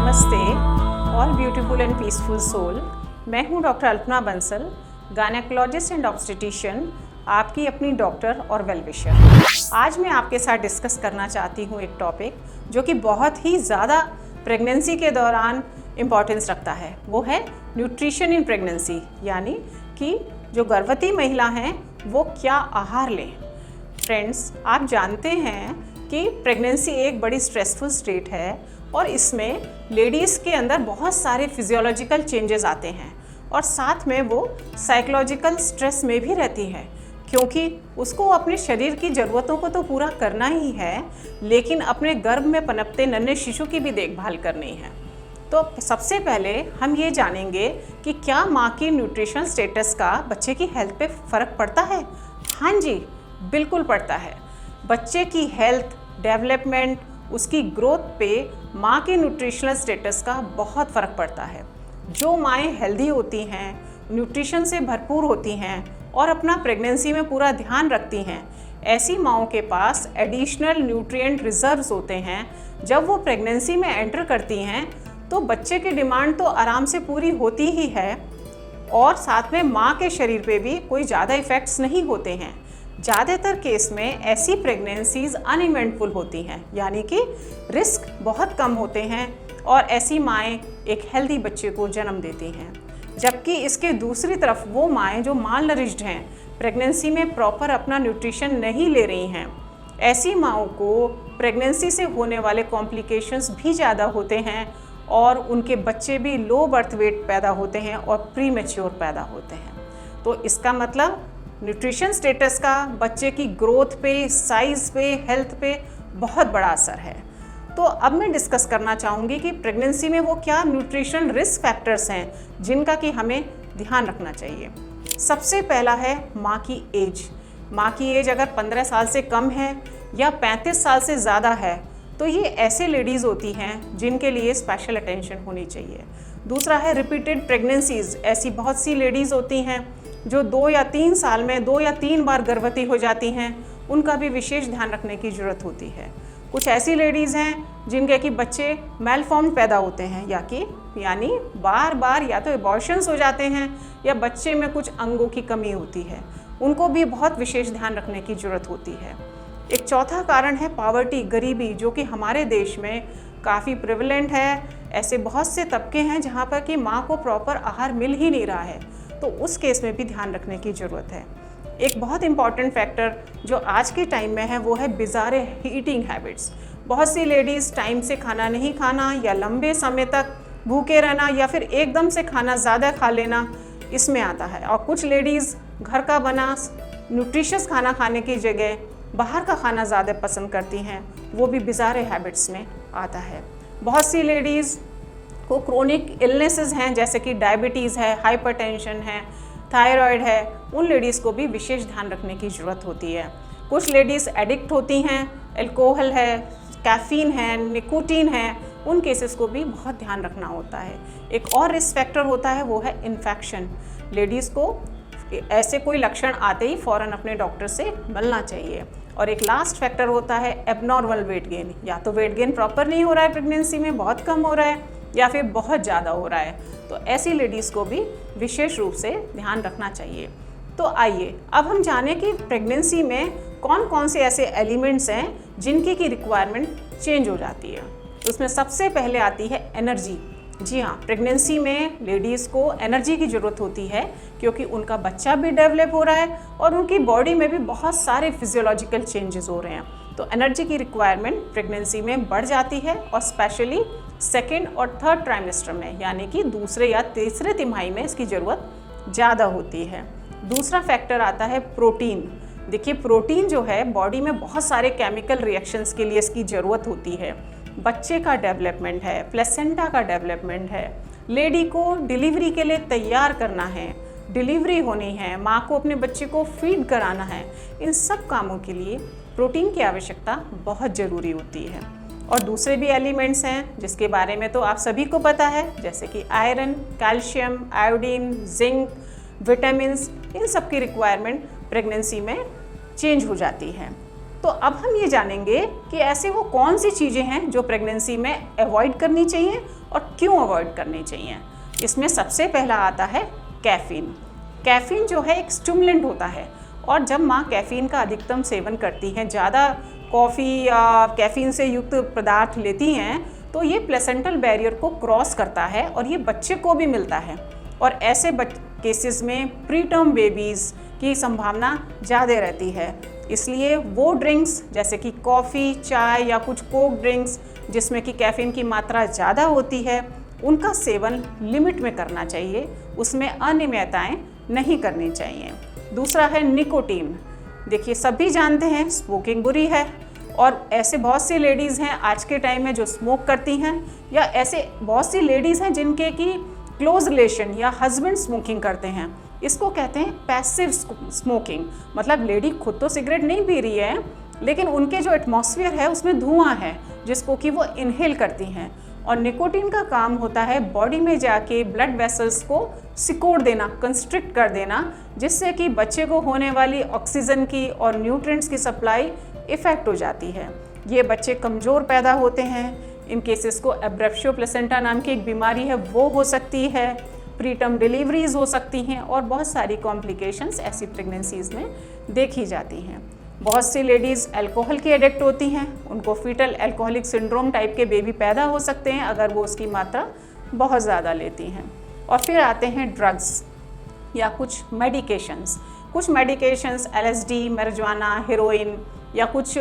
नमस्ते all beautiful and peaceful soul. मैं हूं doctor Alpana Bansal, gynaecologist and obstetrician, आपकी अपनी डॉक्टर और वेलविशर। आज मैं आपके साथ डिस्कस करना चाहती हूं एक टॉपिक जो कि बहुत ही ज़्यादा प्रेगनेंसी के दौरान इम्पॉर्टेंस रखता है। वो है न्यूट्रिशन इन प्रेगनेंसी, यानी कि जो गर्भवती महिला हैं वो क्या आहार लें। फ्रेंड्स, आप जानते हैं कि प्रेगनेंसी एक बड़ी स्ट्रेसफुल स्टेट है और इसमें लेडीज़ के अंदर बहुत सारे फिजियोलॉजिकल चेंजेस आते हैं और साथ में वो साइकोलॉजिकल स्ट्रेस में भी रहती है, क्योंकि उसको अपने शरीर की ज़रूरतों को तो पूरा करना ही है, लेकिन अपने गर्भ में पनपते नन्हे शिशु की भी देखभाल करनी है। तो सबसे पहले हम ये जानेंगे कि क्या माँ की न्यूट्रिशनल स्टेटस का बच्चे की हेल्थ पे फ़र्क पड़ता है। हाँ जी, बिल्कुल पड़ता है। बच्चे की हेल्थ, डेवलपमेंट, उसकी ग्रोथ पे माँ के न्यूट्रिशनल स्टेटस का बहुत फ़र्क पड़ता है। जो माएँ हेल्दी होती हैं, न्यूट्रिशन से भरपूर होती हैं और अपना प्रेगनेंसी में पूरा ध्यान रखती हैं, ऐसी माँओं के पास एडिशनल न्यूट्रिएंट रिजर्व्स होते हैं। जब वो प्रेगनेंसी में एंटर करती हैं तो बच्चे की डिमांड तो आराम से पूरी होती ही है और साथ में माँ के शरीर पे भी कोई ज़्यादा इफ़ेक्ट्स नहीं होते हैं। ज़्यादातर केस में ऐसी प्रेगनेंसीज अनइवेंटफुल होती हैं, यानी कि रिस्क बहुत कम होते हैं और ऐसी माएँ एक हेल्दी बच्चे को जन्म देती हैं। जबकि इसके दूसरी तरफ वो माएँ जो माल नरिश्ड हैं, प्रेगनेंसी में प्रॉपर अपना न्यूट्रिशन नहीं ले रही हैं, ऐसी माँओं को प्रेगनेंसी से होने वाले कॉम्प्लिकेशंस भी ज़्यादा होते हैं और उनके बच्चे भी लो बर्थ वेट पैदा होते हैं और प्री मैच्योर पैदा होते हैं। तो इसका मतलब न्यूट्रिशन स्टेटस का बच्चे की ग्रोथ पे, साइज़ पे, हेल्थ पे बहुत बड़ा असर है। तो अब मैं डिस्कस करना चाहूँगी कि प्रेगनेंसी में वो क्या न्यूट्रिशन रिस्क फैक्टर्स हैं जिनका कि हमें ध्यान रखना चाहिए। सबसे पहला है माँ की एज। माँ की एज अगर 15 साल से कम है या 35 साल से ज़्यादा है तो ये ऐसे लेडीज़ होती हैं जिनके लिए स्पेशल अटेंशन होनी चाहिए। दूसरा है रिपीटेड प्रेगनेंसीज़। ऐसी बहुत सी लेडीज़ होती हैं जो 2 या 3 साल में 2 या 3 बार गर्भवती हो जाती हैं, उनका भी विशेष ध्यान रखने की ज़रूरत होती है। कुछ ऐसी लेडीज़ हैं जिनके कि बच्चे मेलफॉर्म पैदा होते हैं यानी बार बार या तो एबॉर्शंस हो जाते हैं या बच्चे में कुछ अंगों की कमी होती है, उनको भी बहुत विशेष ध्यान रखने की ज़रूरत होती है। एक चौथा कारण है पॉवर्टी, गरीबी, जो कि हमारे देश में काफ़ी प्रिवलेंट है। ऐसे बहुत से तबके हैं जहाँ पर कि माँ को प्रॉपर आहार मिल ही नहीं रहा है, तो उस केस में भी ध्यान रखने की ज़रूरत है। एक बहुत इंपॉर्टेंट फैक्टर जो आज के टाइम में है वो है बिज़ारे ईटिंग हैबिट्स। बहुत सी लेडीज़ टाइम से खाना नहीं खाना या लंबे समय तक भूखे रहना या फिर एकदम से खाना ज़्यादा खा लेना, इसमें आता है। और कुछ लेडीज़ घर का बना न्यूट्रिशियस खाना खाने की जगह बाहर का खाना ज़्यादा पसंद करती हैं, वो भी बिज़ारे हैबिट्स में आता है। बहुत सी लेडीज़ को क्रोनिक इलनेसेस हैं, जैसे कि डायबिटीज़ है, हाइपरटेंशन है, थायराइड है, उन लेडीज़ को भी विशेष ध्यान रखने की ज़रूरत होती है। कुछ लेडीज़ एडिक्ट होती हैं, अल्कोहल है, कैफ़ीन है, निकोटीन है, उन केसेस को भी बहुत ध्यान रखना होता है। एक और रिस्क फैक्टर होता है वो है इन्फेक्शन। लेडीज़ को ऐसे कोई लक्षण आते ही फ़ौरन अपने डॉक्टर से मिलना चाहिए। और एक लास्ट फैक्टर होता है एबनॉर्मल वेट गेन। या तो वेट गेन प्रॉपर नहीं हो रहा है प्रेगनेंसी में, बहुत कम हो रहा है या फिर बहुत ज़्यादा हो रहा है, तो ऐसी लेडीज़ को भी विशेष रूप से ध्यान रखना चाहिए। तो आइए अब हम जानें कि प्रेगनेंसी में कौन कौन से ऐसे एलिमेंट्स हैं जिनकी की रिक्वायरमेंट चेंज हो जाती है। उसमें सबसे पहले आती है एनर्जी। जी हाँ, प्रेगनेंसी में लेडीज़ को एनर्जी की ज़रूरत होती है क्योंकि उनका बच्चा भी डेवलप हो रहा है और उनकी बॉडी में भी बहुत सारे फिजियोलॉजिकल चेंजेस हो रहे हैं। तो एनर्जी की रिक्वायरमेंट प्रेगनेंसी में बढ़ जाती है और स्पेशली सेकेंड और थर्ड ट्राइमेस्टर में, यानी कि दूसरे या तीसरे तिमाही में इसकी ज़रूरत ज़्यादा होती है। दूसरा फैक्टर आता है प्रोटीन। देखिए, प्रोटीन जो है बॉडी में बहुत सारे केमिकल रिएक्शंस के लिए इसकी ज़रूरत होती है। बच्चे का डेवलपमेंट है, प्लेसेंटा का डेवलपमेंट है, लेडी को डिलीवरी के लिए तैयार करना है, डिलीवरी होनी है, माँ को अपने बच्चे को फीड कराना है, इन सब कामों के लिए प्रोटीन की आवश्यकता बहुत ज़रूरी होती है। और दूसरे भी एलिमेंट्स हैं जिसके बारे में तो आप सभी को पता है, जैसे कि iron, calcium, iodine, zinc, vitamins, इन सब की रिक्वायरमेंट प्रेगनेंसी में चेंज हो जाती है। तो अब हम ये जानेंगे कि ऐसे वो कौन सी चीज़ें हैं जो प्रेगनेंसी में अवॉइड करनी चाहिए और क्यों अवॉइड करनी चाहिए। इसमें सबसे पहला आता है कैफ़ीन। कैफ़ीन जो है एक स्टिमुलेंट होता है, और जब माँ कैफ़ीन का अधिकतम सेवन करती हैं, ज़्यादा कॉफ़ी या कैफ़ीन से युक्त पदार्थ लेती हैं, तो ये प्लेसेंटल बैरियर को क्रॉस करता है और ये बच्चे को भी मिलता है, और ऐसे केसेस में प्रीटर्म बेबीज़ की संभावना ज़्यादा रहती है। इसलिए वो ड्रिंक्स जैसे कि कॉफ़ी, चाय या कुछ कोक ड्रिंक्स जिसमें कि कैफ़ीन की मात्रा ज़्यादा होती है, उनका सेवन लिमिट में करना चाहिए, उसमें अनियमितताएं नहीं करनी चाहिए। दूसरा है निकोटीन। देखिए, सभी जानते हैं स्मोकिंग बुरी है, और ऐसे बहुत सी लेडीज़ हैं आज के टाइम में जो स्मोक करती हैं, या ऐसे बहुत सी लेडीज़ हैं जिनके की क्लोज रिलेशन या हस्बैंड स्मोकिंग करते हैं। इसको कहते हैं पैसिव स्मोकिंग, मतलब लेडी खुद तो सिगरेट नहीं पी रही है, लेकिन उनके जो एटमॉस्फेयर है उसमें धुआं है जिसको कि वो इनहेल करती हैं। और निकोटीन का काम होता है बॉडी में जाके ब्लड वेसल्स को सिकोड़ देना, कंस्ट्रिक्ट कर देना, जिससे कि बच्चे को होने वाली ऑक्सीजन की और न्यूट्रिएंट्स की सप्लाई इफ़ेक्ट हो जाती है। ये बच्चे कमज़ोर पैदा होते हैं। इन केसेस को एब्रेप्शियो प्लेसेंटा नाम की एक बीमारी है वो हो सकती है, प्रीटर्म डिलीवरीज हो सकती हैं, और बहुत सारी कॉम्प्लिकेशंस ऐसी प्रेगनेंसीज़ में देखी जाती हैं। बहुत सी लेडीज़ अल्कोहल की एडिक्ट होती हैं, उनको फीटल अल्कोहलिक सिंड्रोम टाइप के बेबी पैदा हो सकते हैं अगर वो उसकी मात्रा बहुत ज़्यादा लेती हैं। और फिर आते हैं ड्रग्स या कुछ मेडिकेशंस। कुछ मेडिकेशंस LSD, marijuana, हेरोइन या कुछ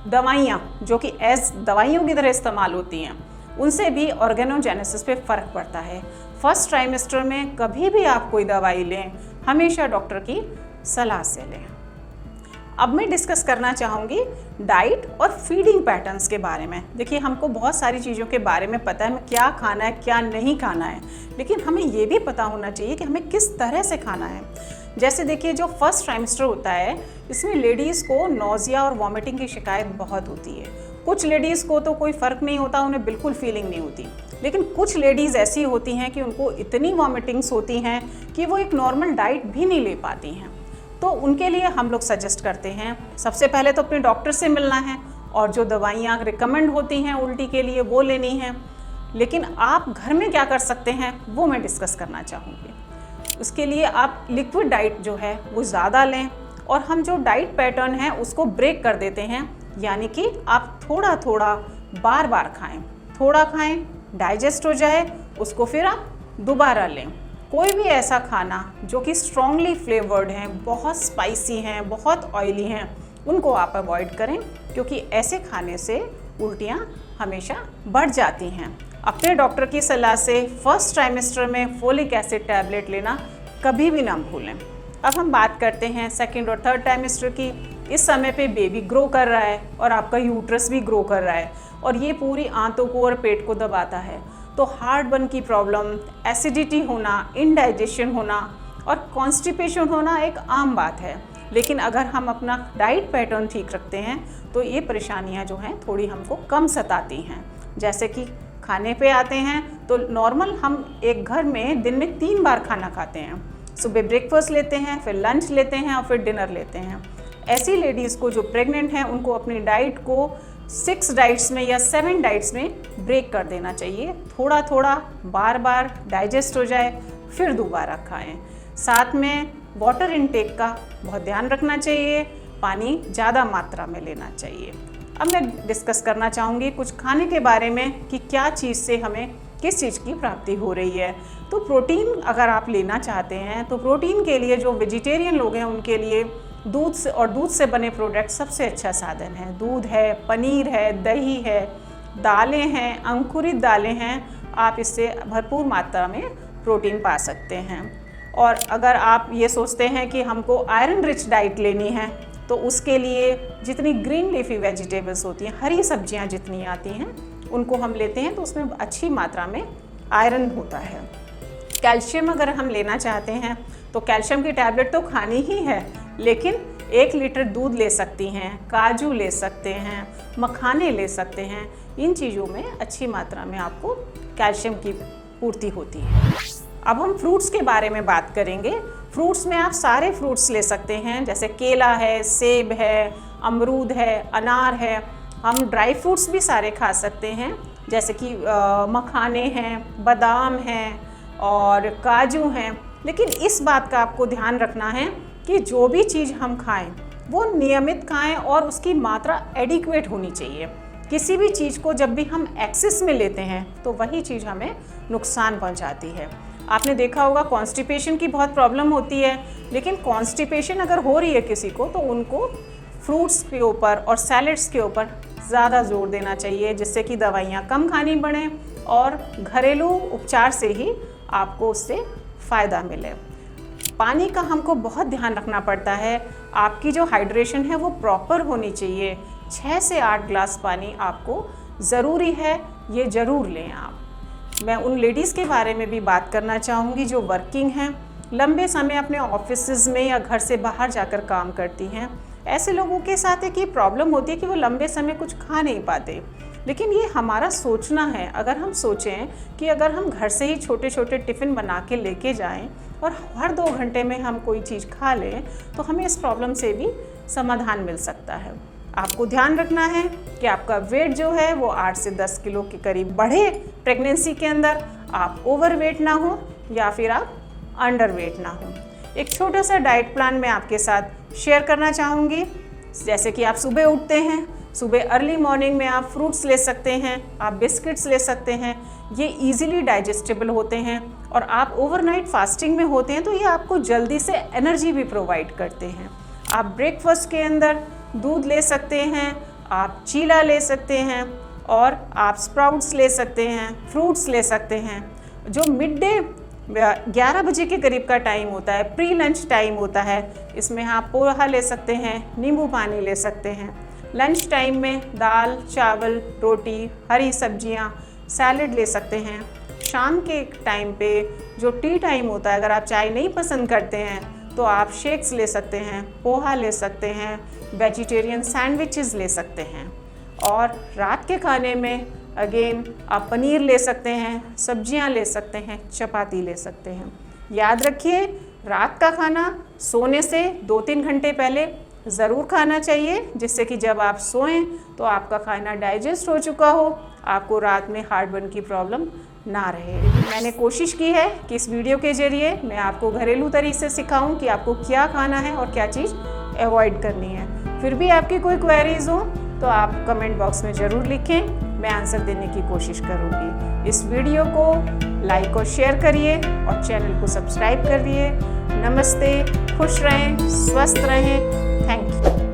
दवाइयाँ जो कि एज दवाइयों की तरह इस्तेमाल होती हैं, उनसे भी ऑर्गेनोजेनेसिस पे फ़र्क पड़ता है। फर्स्ट ट्राइमेस्टर में कभी भी आप कोई दवाई लें, हमेशा डॉक्टर की सलाह से लें। अब मैं डिस्कस करना चाहूँगी डाइट और फीडिंग पैटर्न्स के बारे में। देखिए, हमको बहुत सारी चीज़ों के बारे में पता है, क्या खाना है क्या नहीं खाना है, लेकिन हमें ये भी पता होना चाहिए कि हमें किस तरह से खाना है। जैसे देखिए, जो फर्स्ट ट्राइमेस्टर होता है इसमें लेडीज़ को नोज़िया और वॉमिटिंग की शिकायत बहुत होती है। कुछ लेडीज़ को तो कोई फ़र्क नहीं होता, उन्हें बिल्कुल फीलिंग नहीं होती, लेकिन कुछ लेडीज़ ऐसी होती हैं कि उनको इतनी वॉमिटिंग्स होती हैं कि वो एक नॉर्मल डाइट भी नहीं ले पाती हैं। तो उनके लिए हम लोग सजेस्ट करते हैं, सबसे पहले तो अपने डॉक्टर से मिलना है, और जो दवाइयाँ रिकमेंड होती हैं उल्टी के लिए वो लेनी है। लेकिन आप घर में क्या कर सकते हैं वो मैं डिस्कस करना चाहूँगी। उसके लिए आप लिक्विड डाइट जो है वो ज़्यादा लें, और हम जो डाइट पैटर्न है उसको ब्रेक कर देते हैं, यानी कि आप थोड़ा थोड़ा बार बार खाएं, थोड़ा खाएं, डाइजेस्ट हो जाए, उसको फिर आप दोबारा लें। कोई भी ऐसा खाना जो कि स्ट्रॉन्गली फ्लेवर्ड हैं, बहुत स्पाइसी हैं, बहुत ऑयली हैं, उनको आप अवॉइड करें, क्योंकि ऐसे खाने से उल्टियाँ हमेशा बढ़ जाती हैं। अपने डॉक्टर की सलाह से फर्स्ट ट्राइमेस्टर में फोलिक एसिड टैबलेट लेना कभी भी ना भूलें। अब हम बात करते हैं सेकेंड और थर्ड ट्राइमेस्टर की। इस समय पे बेबी ग्रो कर रहा है और आपका यूट्रस भी ग्रो कर रहा है, और ये पूरी आंतों को और पेट को दबाता है। तो हार्ट बर्न की प्रॉब्लम, एसिडिटी होना, इनडाइजेशन होना और कॉन्स्टिपेशन होना एक आम बात है। लेकिन अगर हम अपना डाइट पैटर्न ठीक रखते हैं तो ये परेशानियां जो हैं थोड़ी हमको कम सताती हैं। जैसे कि खाने पे आते हैं तो नॉर्मल हम एक घर में दिन में 3 बार खाना खाते हैं। सुबह ब्रेकफास्ट लेते हैं, फिर लंच लेते हैं और फिर डिनर लेते हैं। ऐसी लेडीज़ को जो प्रेग्नेंट हैं उनको अपनी डाइट को 6 डाइट्स में या 7 डाइट्स में ब्रेक कर देना चाहिए। थोड़ा थोड़ा बार बार डाइजेस्ट हो जाए फिर दोबारा खाएं। साथ में वाटर इनटेक का बहुत ध्यान रखना चाहिए, पानी ज़्यादा मात्रा में लेना चाहिए। अब मैं डिस्कस करना चाहूँगी कुछ खाने के बारे में कि क्या चीज़ से हमें किस चीज़ की प्राप्ति हो रही है। तो प्रोटीन अगर आप लेना चाहते हैं तो प्रोटीन के लिए जो वेजिटेरियन लोग हैं उनके लिए दूध से बने प्रोडक्ट सबसे अच्छा साधन है। दूध है, पनीर है, दही है, दालें हैं, अंकुरित दालें हैं, आप इससे भरपूर मात्रा में प्रोटीन पा सकते हैं। और अगर आप ये सोचते हैं कि हमको आयरन रिच डाइट लेनी है तो उसके लिए जितनी ग्रीन लीफी वेजिटेबल्स होती हैं, हरी सब्जियां जितनी आती हैं, उनको हम लेते हैं तो उसमें अच्छी मात्रा में आयरन होता है। कैल्शियम अगर हम लेना चाहते हैं तो कैल्शियम की टैबलेट तो खानी ही है, लेकिन 1 लीटर दूध ले सकती हैं, काजू ले सकते हैं, मखाने ले सकते हैं। इन चीज़ों में अच्छी मात्रा में आपको कैल्शियम की पूर्ति होती है। अब हम फ्रूट्स के बारे में बात करेंगे। फ्रूट्स में आप सारे फ्रूट्स ले सकते हैं, जैसे केला है, सेब है, अमरूद है, अनार है। हम ड्राई फ्रूट्स भी सारे खा सकते हैं, जैसे कि मखाने हैं, बादाम हैं और काजू हैं। लेकिन इस बात का आपको ध्यान रखना है कि जो भी चीज़ हम खाएं वो नियमित खाएं और उसकी मात्रा एडिक्वेट होनी चाहिए। किसी भी चीज़ को जब भी हम एक्सेस में लेते हैं तो वही चीज़ हमें नुकसान पहुंचाती है। आपने देखा होगा कॉन्स्टिपेशन की बहुत प्रॉब्लम होती है, लेकिन कॉन्स्टिपेशन अगर हो रही है किसी को तो उनको फ्रूट्स के ऊपर और सैलड्स के ऊपर ज़्यादा जोर देना चाहिए, जिससे कि दवाइयाँ कम खानी पड़ें और घरेलू उपचार से ही आपको उससे फ़ायदा मिले। पानी का हमको बहुत ध्यान रखना पड़ता है। आपकी जो हाइड्रेशन है वो प्रॉपर होनी चाहिए। 6 से 8 ग्लास पानी आपको ज़रूरी है, ये ज़रूर लें आप। मैं उन लेडीज़ के बारे में भी बात करना चाहूँगी जो वर्किंग हैं, लंबे समय अपने ऑफिसेज़ में या घर से बाहर जाकर काम करती हैं। ऐसे लोगों के साथ एक ये प्रॉब्लम होती है कि वो लंबे समय कुछ खा नहीं पाते। लेकिन ये हमारा सोचना है। अगर हम सोचें कि अगर हम घर से ही छोटे छोटे टिफ़िन बना के लेके जाएं और हर 2 घंटे में हम कोई चीज़ खा लें तो हमें इस प्रॉब्लम से भी समाधान मिल सकता है। आपको ध्यान रखना है कि आपका वेट जो है वो 8 से 10 किलो के करीब बढ़े प्रेगनेंसी के अंदर। आप ओवरवेट ना हो या फिर आप अंडरवेट ना हो। एक छोटा सा डाइट प्लान मैं आपके साथ शेयर करना चाहूँगी। जैसे कि आप सुबह उठते हैं, सुबह अर्ली मॉर्निंग में आप फ्रूट्स ले सकते हैं, आप बिस्किट्स ले सकते हैं। ये इजीली डाइजेस्टेबल होते हैं। और आप ओवरनाइट फास्टिंग में होते हैं तो ये आपको जल्दी से एनर्जी भी प्रोवाइड करते हैं। आप ब्रेकफास्ट के अंदर दूध ले सकते हैं, आप चीला ले सकते हैं और आप स्प्राउट्स ले सकते हैं, फ्रूट्स ले सकते हैं। जो मिड डे 11 बजे के करीब का टाइम होता है, प्री लंच टाइम होता है, इसमें आप पोहा ले सकते हैं, नींबू पानी ले सकते हैं। लंच टाइम में दाल, चावल, रोटी, हरी सब्जियां, सैलेड ले सकते हैं। शाम के टाइम पे जो टी टाइम होता है, अगर आप चाय नहीं पसंद करते हैं तो आप शेक्स ले सकते हैं, पोहा ले सकते हैं, वेजिटेरियन सैंडविचेस ले सकते हैं। और रात के खाने में अगेन आप पनीर ले सकते हैं, सब्जियां ले सकते हैं, चपाती ले सकते हैं। याद रखिए, रात का खाना सोने से 2-3 घंटे पहले ज़रूर खाना चाहिए, जिससे कि जब आप सोएं तो आपका खाना डाइजेस्ट हो चुका हो, आपको रात में हार्टबर्न की प्रॉब्लम ना रहे। मैंने कोशिश की है कि इस वीडियो के ज़रिए मैं आपको घरेलू तरीके से सिखाऊं कि आपको क्या खाना है और क्या चीज़ अवॉइड करनी है। फिर भी आपकी कोई क्वेरीज हो तो आप कमेंट बॉक्स में ज़रूर लिखें, मैं आंसर देने की कोशिश करूँगी। इस वीडियो को लाइक और शेयर करिए और चैनल को सब्सक्राइब करिए। नमस्ते, खुश रहें, स्वस्थ रहें। Thank you.